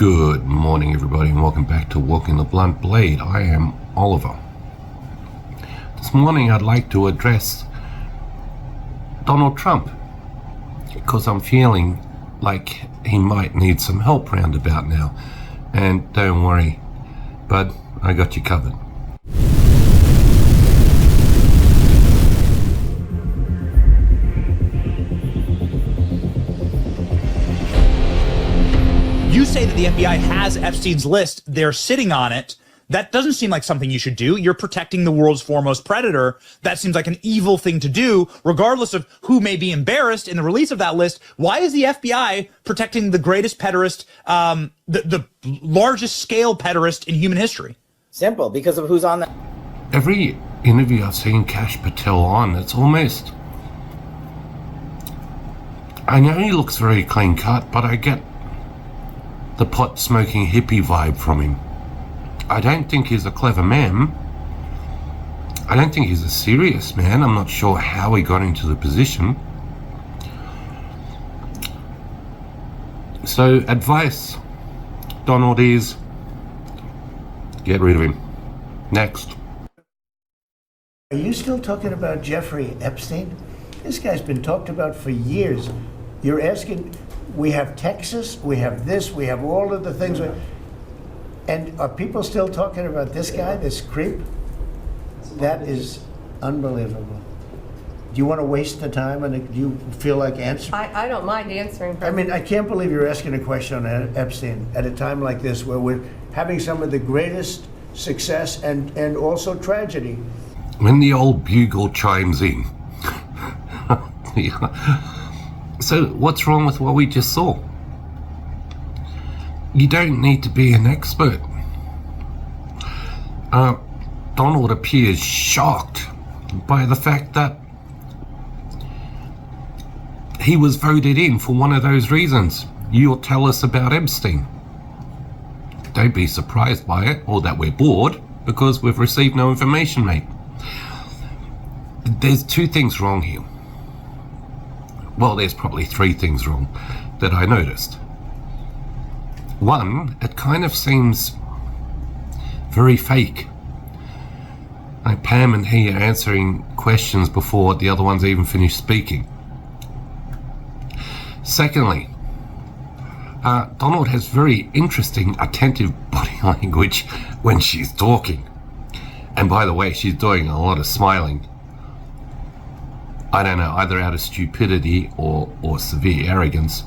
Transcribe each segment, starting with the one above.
Good morning, everybody, and welcome back to Walking the Blunt Blade. I am Oliver. This morning I'd like to address Donald Trump because I'm feeling like he might need some help round about now. And don't worry, bud, I got you covered. You say that the FBI has Epstein's list, they're sitting on it. That doesn't seem like something you should do. You're protecting the world's foremost predator. That seems like an evil thing to do, regardless of who may be embarrassed in the release of that list. Why is the FBI protecting the greatest pederast, the largest scale pederast in human history? Simple, because of who's on that. Every interview I've seen Kash Patel on, it's almost... I know he looks very clean cut, but I get the pot-smoking hippie vibe from him. I don't think he's a clever man. I don't think he's a serious man. I'm not sure how he got into the position. So, advice, Donald, is get rid of him. Next. Are you still talking about Jeffrey Epstein? This guy's been talked about for years. You're asking, we have Texas, we have this, we have all of the things. And are people still talking about this guy, this creep? That is unbelievable. Do you want to waste the time and do you feel like answering? I don't mind answering. I mean, I can't believe you're asking a question on Epstein at a time like this where we're having some of the greatest success and also tragedy. When the old bugle chimes in. So what's wrong with what we just saw? You don't need to be an expert. Donald appears shocked by the fact that he was voted in for one of those reasons. You'll tell us about Epstein. Don't be surprised by it, or that we're bored, because we've received no information, mate. There's two things wrong here. Well, there's probably three things wrong that I noticed. One, it kind of seems very fake. Like Pam and he are answering questions before the other ones even finish speaking. Secondly, Donald has very interesting, attentive body language when she's talking. And by the way, she's doing a lot of smiling. I don't know, either out of stupidity or severe arrogance.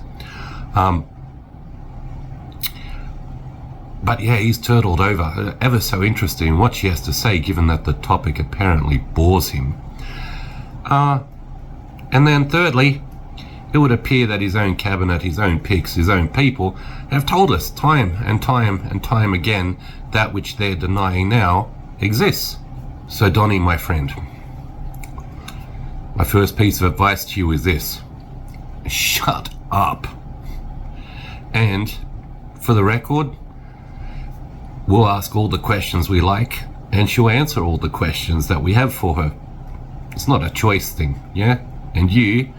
But yeah, he's turtled over. Ever so interesting what she has to say, given that the topic apparently bores him. And then thirdly, it would appear that his own cabinet, his own picks, his own people have told us time and time and time again that which they're denying now exists. So Donnie, my friend, my first piece of advice to you is this: shut up. And for the record, we'll ask all the questions we like, and she'll answer all the questions that we have for her. It's not a choice thing, yeah? And you,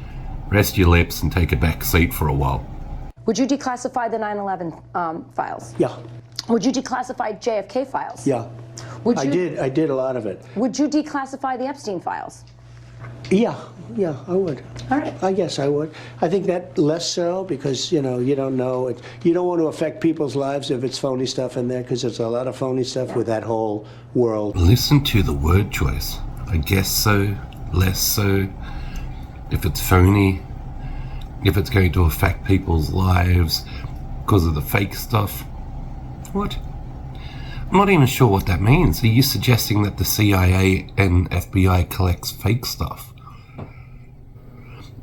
rest your lips and take a back seat for a while. Would you declassify the 9/11 files? Yeah. Would you declassify JFK files? Yeah. Would you, I did a lot of it. Would you declassify the Epstein files? Yeah, I would. All right. I guess I would. I think that less so because, you know, you don't know. You don't want to affect people's lives if it's phony stuff in there, because there's a lot of phony stuff with that whole world. Listen to the word choice. I guess so, less so. If it's phony, if it's going to affect people's lives because of the fake stuff. What? I'm not even sure what that means. Are you suggesting that the CIA and FBI collects fake stuff?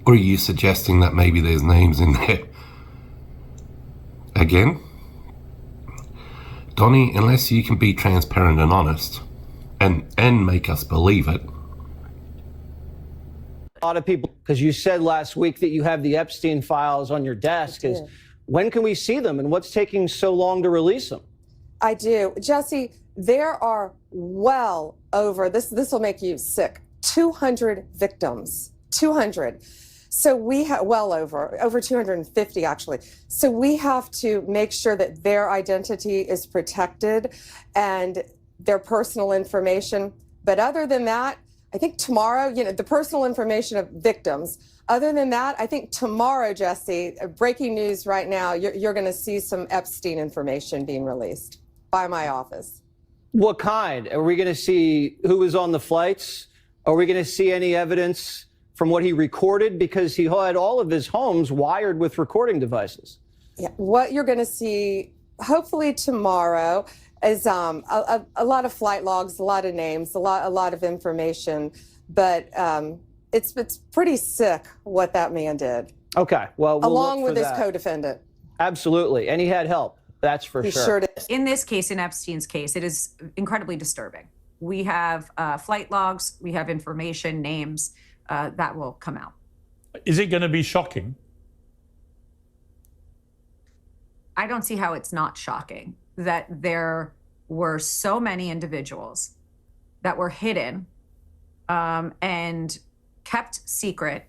Or are you suggesting that maybe there's names in there? Again? Donnie, unless you can be transparent and honest and make us believe it. A lot of people, because you said last week that you have the Epstein files on your desk, is when can we see them and what's taking so long to release them? I do. Jesse, there are well over, this will make you sick, 200 victims. 200. So we have well over 250 actually. So we have to make sure that their identity is protected and their personal information. But other than that, I think tomorrow, the personal information of victims. Other than that, I think tomorrow, Jesse, breaking news right now, you're going to see some Epstein information being released by my office. What kind? Are we going to see who was on the flights? Are we going to see any evidence from what he recorded? Because he had all of his homes wired with recording devices. Yeah, what you're going to see, hopefully tomorrow, is a lot of flight logs, a lot of names, a lot of information. But it's pretty sick what that man did. Okay, well, along with his co-defendant. Absolutely, and he had help. That's for sure. Sure did. In this case, in Epstein's case, it is incredibly disturbing. We have flight logs, we have information, names that will come out. Is it going to be shocking? I don't see how it's not shocking that there were so many individuals that were hidden and kept secret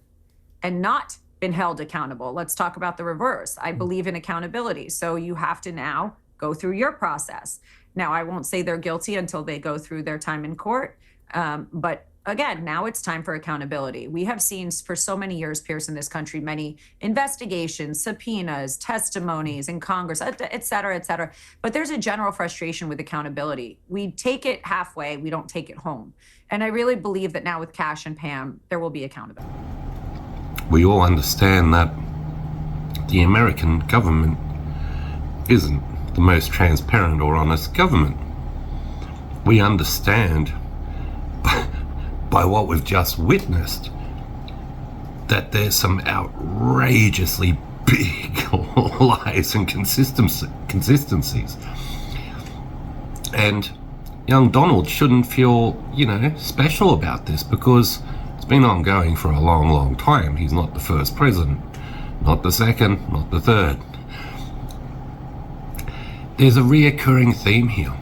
and not been held accountable. Let's talk about the reverse. I believe in accountability. So you have to now go through your process. Now, I won't say they're guilty until they go through their time in court. But again, now it's time for accountability. We have seen for so many years, Pierce, in this country, many investigations, subpoenas, testimonies in Congress, et cetera, et cetera. But there's a general frustration with accountability. We take it halfway, we don't take it home. And I really believe that now with Cash and Pam, there will be accountability. We all understand that the American government isn't the most transparent or honest government. We understand by what we've just witnessed that there's some outrageously big lies and consistencies. And young Donald shouldn't feel, special about this because it's been ongoing for a long, long time. He's not the first president, not the second, not the third. There's a reoccurring theme here.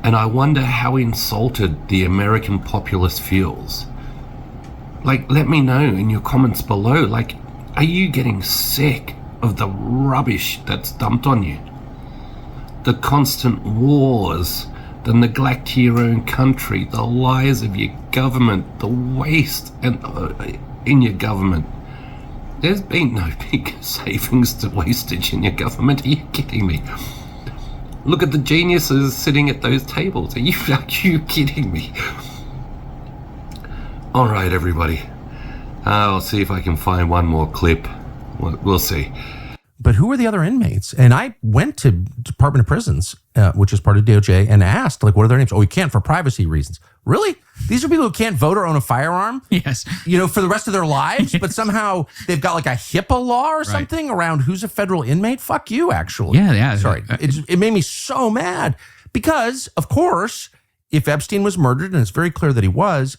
And I wonder how insulted the American populace feels. Let me know in your comments below. Are you getting sick of the rubbish that's dumped on you? The constant wars, the neglect to your own country, the lies of your government, the waste in your government. There's been no big savings to wastage in your government. Are you kidding me? Look at the geniuses sitting at those tables. Are you kidding me? All right, everybody. I'll see if I can find one more clip. We'll see. But who are the other inmates? And I went to Department of Prisons, which is part of DOJ, and asked, what are their names? Oh, we can't for privacy reasons. Really? These are people who can't vote or own a firearm? Yes. For the rest of their lives, but somehow they've got a HIPAA law or something around who's a federal inmate? Fuck you, actually. Yeah. Sorry. It made me so mad because, of course, if Epstein was murdered, and it's very clear that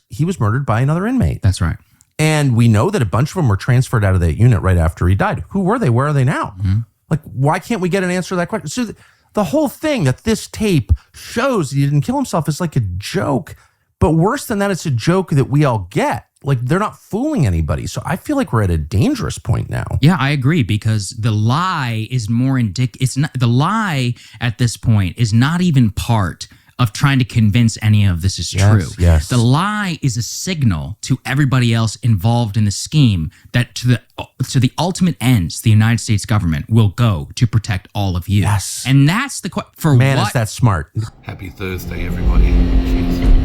he was murdered by another inmate. That's right. And we know that a bunch of them were transferred out of that unit right after he died. Who were they? Where are they now? Mm-hmm. Why can't we get an answer to that question? So the whole thing that this tape shows he didn't kill himself is like a joke. But worse than that, it's a joke that we all get. They're not fooling anybody. So I feel like we're at a dangerous point now. Yeah, I agree, because the lie is more it's not the lie at this point is not even part of trying to convince any of this is true. Yes. The lie is a signal to everybody else involved in the scheme that to the ultimate ends, the United States government will go to protect all of you. Yes. And that's the question. Man, is that smart. Happy Thursday, everybody. Cheers.